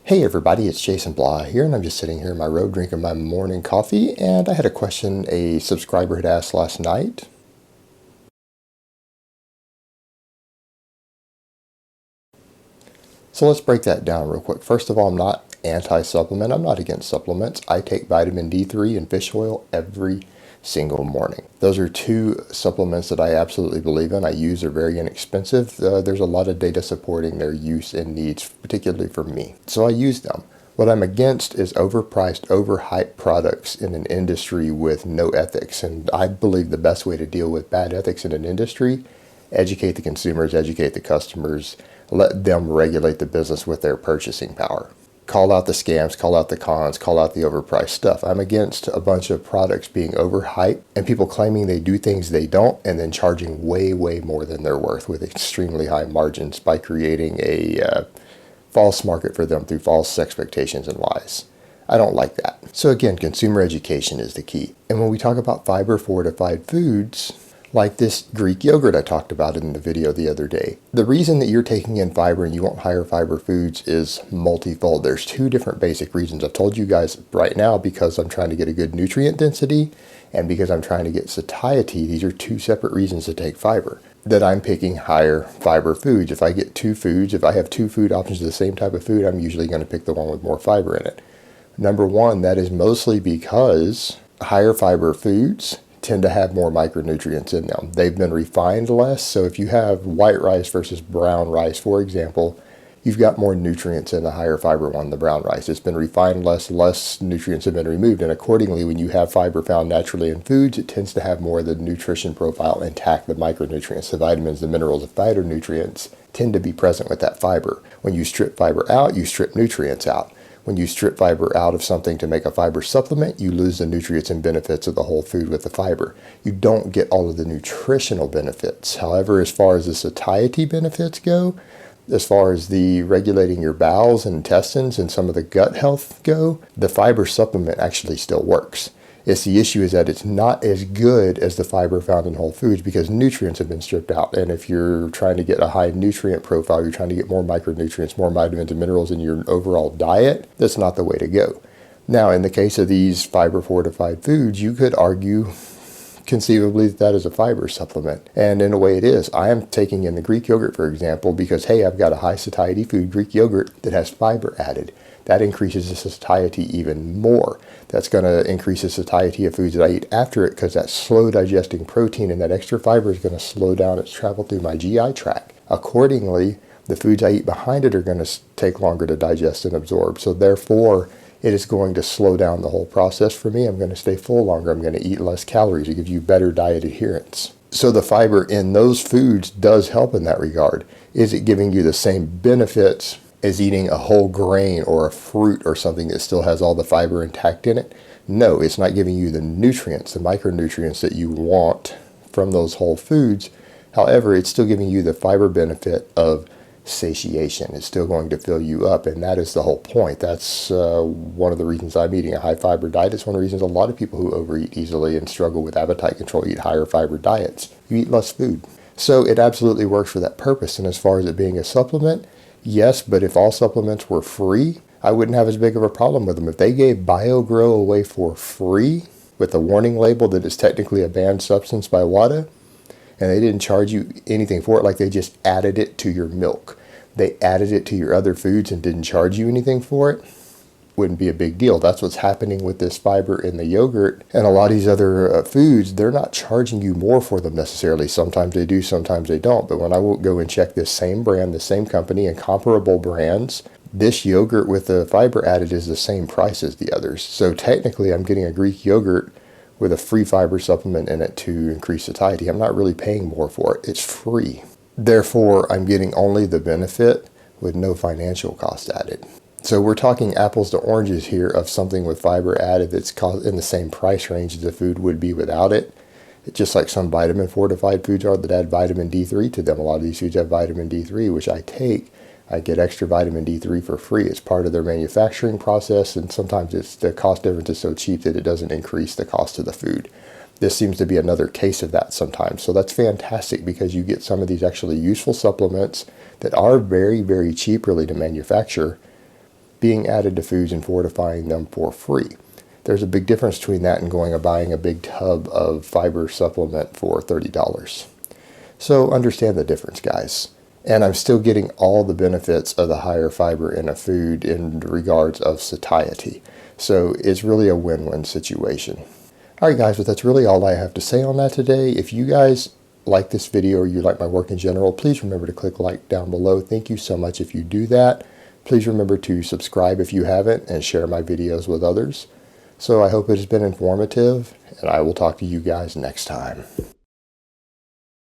Hey everybody, it's Jason Blaha here, and I'm just sitting here in my robe drinking my morning coffee, and I had a question a subscriber had asked last night. So let's break that down real quick. First of all, I'm not anti-supplement. I'm not against supplements. I take vitamin D3 and fish oil every single morning. Those are two supplements that I absolutely believe in. I use, they're very inexpensive. There's a lot of data supporting their use and needs, particularly for me. So I use them. What I'm against is overpriced, overhyped products in an industry with no ethics. And I believe the best way to deal with bad ethics in an industry, educate the consumers, educate the customers, let them regulate the business with their purchasing power. Call out the scams, call out the cons, call out the overpriced stuff. I'm against a bunch of products being overhyped and people claiming they do things they don't and then charging way, way more than they're worth with extremely high margins by creating a false market for them through false expectations and lies. I don't like that. So again, consumer education is the key. And when we talk about fiber fortified foods, like this Greek yogurt I talked about in the video the other day, the reason that you're taking in fiber and you want higher fiber foods is multifold. There's two different basic reasons. I've told you guys right now because I'm trying to get a good nutrient density and because I'm trying to get satiety. These are two separate reasons to take fiber. That I'm picking higher fiber foods. If I have two food options of the same type of food, I'm usually going to pick the one with more fiber in it. Number one, that is mostly because higher fiber foods tend to have more micronutrients in them. They've been refined less, so if you have white rice versus brown rice, for example, you've got more nutrients in the higher fiber one, the brown rice. It's been refined less nutrients have been removed, and accordingly, when you have fiber found naturally in foods, it tends to have more of the nutrition profile intact. The micronutrients, the vitamins, the minerals, the phytonutrients tend to be present with that fiber. When you strip fiber out, you strip nutrients out. When you strip fiber out of something to make a fiber supplement, you lose the nutrients and benefits of the whole food with the fiber. You don't get all of the nutritional benefits. However, as far as the satiety benefits go, as far as the regulating your bowels and intestines and some of the gut health go, the fiber supplement actually still works. The issue is that it's not as good as the fiber found in whole foods because nutrients have been stripped out. And if you're trying to get a high nutrient profile, you're trying to get more micronutrients, more vitamins and minerals in your overall diet, that's not the way to go. Now, in the case of these fiber fortified foods, you could argue conceivably that is a fiber supplement. And in a way it is. I am taking in the Greek yogurt, for example, because, hey, I've got a high satiety food, Greek yogurt, that has fiber added. That increases the satiety even more. That's going to increase the satiety of foods that I eat after it because that slow digesting protein and that extra fiber is going to slow down its travel through my GI tract. Accordingly, the foods I eat behind it are going to take longer to digest and absorb. So therefore, it is going to slow down the whole process for me. I'm going to stay full longer. I'm going to eat less calories. It gives you better diet adherence. So the fiber in those foods does help in that regard. Is it giving you the same benefits as eating a whole grain or a fruit or something that still has all the fiber intact in it? No, it's not giving you the nutrients, the micronutrients that you want from those whole foods. However, it's still giving you the fiber benefit of satiation. It's still going to fill you up, and that is the whole point. That's one of the reasons I'm eating a high fiber diet. It's one of the reasons a lot of people who overeat easily and struggle with appetite control eat higher fiber diets. You eat less food. So it absolutely works for that purpose. And as far as it being a supplement, yes, but if all supplements were free, I wouldn't have as big of a problem with them. If they gave BioGrow away for free with a warning label that it's technically a banned substance by WADA, and they didn't charge you anything for it, like they just added it to your milk, they added it to your other foods and didn't charge you anything for it, wouldn't be a big deal. That's what's happening with this fiber in the yogurt and a lot of these other foods. They're not charging you more for them necessarily. Sometimes they do, sometimes they don't. But when I will go and check this same brand, the same company and comparable brands, this yogurt with the fiber added is the same price as the others. So technically I'm getting a Greek yogurt with a free fiber supplement in it to increase satiety. I'm not really paying more for it. It's free. Therefore, I'm getting only the benefit with no financial cost added. So we're talking apples to oranges here of something with fiber added that's in the same price range as the food would be without it. It's just like some vitamin fortified foods are that add vitamin D3 to them. A lot of these foods have vitamin D3, which I take. I get extra vitamin D3 for free. It's part of their manufacturing process, and sometimes the cost difference is so cheap that it doesn't increase the cost of the food. This seems to be another case of that sometimes. So that's fantastic because you get some of these actually useful supplements that are very, very cheap really to manufacture being added to foods and fortifying them for free. There's a big difference between that and going and buying a big tub of fiber supplement for $30. So understand the difference, guys. And I'm still getting all the benefits of the higher fiber in a food in regards of satiety. So it's really a win-win situation. Alright guys, but that's really all I have to say on that today. If you guys like this video or you like my work in general, please remember to click like down below. Thank you so much if you do that. Please remember to subscribe if you haven't and share my videos with others. So I hope it has been informative, and I will talk to you guys next time.